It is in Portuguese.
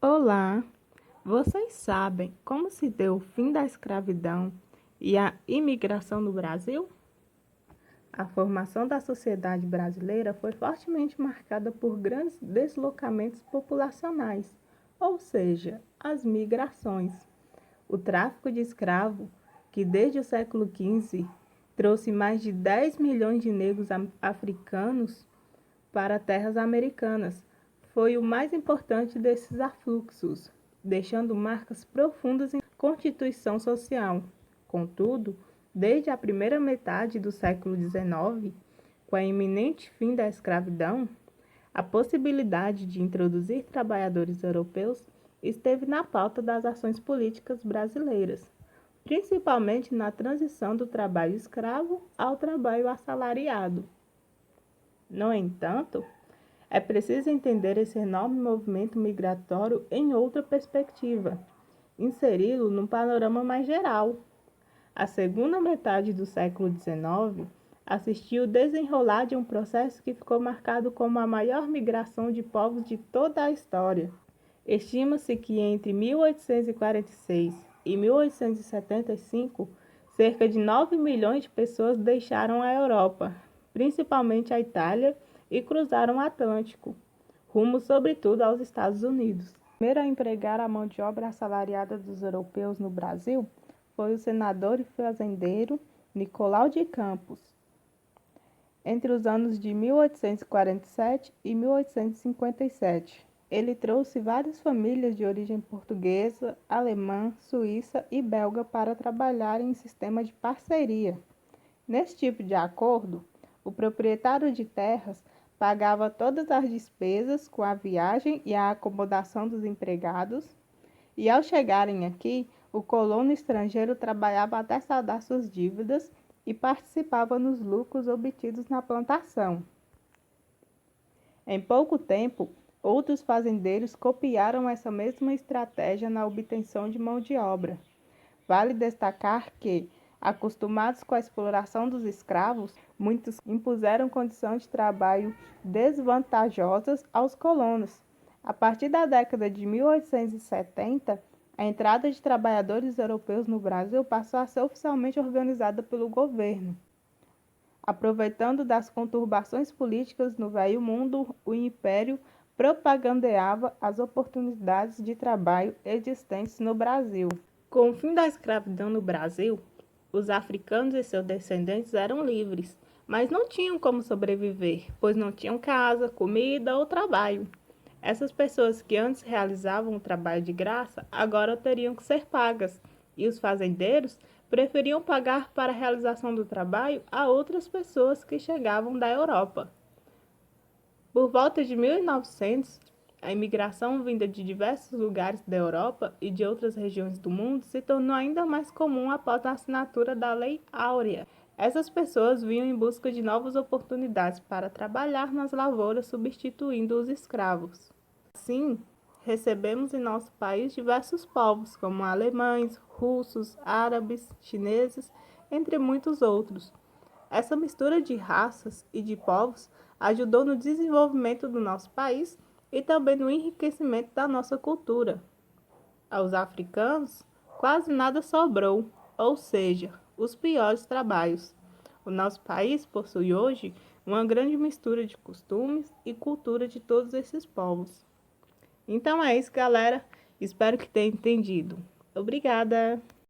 Olá, vocês sabem como se deu o fim da escravidão e a imigração no Brasil? A formação da sociedade brasileira foi fortemente marcada por grandes deslocamentos populacionais, ou seja, as migrações. O tráfico de escravo, que desde o século XV trouxe mais de 10 milhões de negros africanos para terras americanas, foi o mais importante desses afluxos, deixando marcas profundas em constituição social. Contudo, desde a primeira metade do século XIX, com a iminente fim da escravidão, a possibilidade de introduzir trabalhadores europeus esteve na pauta das ações políticas brasileiras, principalmente na transição do trabalho escravo ao trabalho assalariado. No entanto, é preciso entender esse enorme movimento migratório em outra perspectiva, inseri-lo num panorama mais geral. A segunda metade do século XIX assistiu o desenrolar de um processo que ficou marcado como a maior migração de povos de toda a história. Estima-se que entre 1846 e 1875, cerca de 9 milhões de pessoas deixaram a Europa, principalmente a Itália, e cruzaram o Atlântico, rumo sobretudo aos Estados Unidos. O primeiro a empregar a mão de obra assalariada dos europeus no Brasil foi o senador e fazendeiro Nicolau de Campos, entre os anos de 1847 e 1857. Ele trouxe várias famílias de origem portuguesa, alemã, suíça e belga para trabalharem em sistema de parceria. Nesse tipo de acordo, o proprietário de terras pagava todas as despesas com a viagem e a acomodação dos empregados, e ao chegarem aqui, o colono estrangeiro trabalhava até saldar suas dívidas e participava nos lucros obtidos na plantação. Em pouco tempo, outros fazendeiros copiaram essa mesma estratégia na obtenção de mão de obra. Vale destacar que, acostumados com a exploração dos escravos, muitos impuseram condições de trabalho desvantajosas aos colonos. A partir da década de 1870, a entrada de trabalhadores europeus no Brasil passou a ser oficialmente organizada pelo governo. Aproveitando das conturbações políticas no Velho Mundo, o Império propagandeava as oportunidades de trabalho existentes no Brasil. Com o fim da escravidão no Brasil, os africanos e seus descendentes eram livres, mas não tinham como sobreviver, pois não tinham casa, comida ou trabalho. Essas pessoas que antes realizavam o trabalho de graça, agora teriam que ser pagas, e os fazendeiros preferiam pagar para a realização do trabalho a outras pessoas que chegavam da Europa. Por volta de 1900, a imigração vinda de diversos lugares da Europa e de outras regiões do mundo se tornou ainda mais comum após a assinatura da Lei Áurea. Essas pessoas vinham em busca de novas oportunidades para trabalhar nas lavouras, substituindo os escravos. Assim, recebemos em nosso país diversos povos, como alemães, russos, árabes, chineses, entre muitos outros. Essa mistura de raças e de povos ajudou no desenvolvimento do nosso país e também no enriquecimento da nossa cultura. Aos africanos, quase nada sobrou, ou seja, os piores trabalhos. O nosso país possui hoje uma grande mistura de costumes e cultura de todos esses povos. Então é isso, galera. Espero que tenham entendido. Obrigada!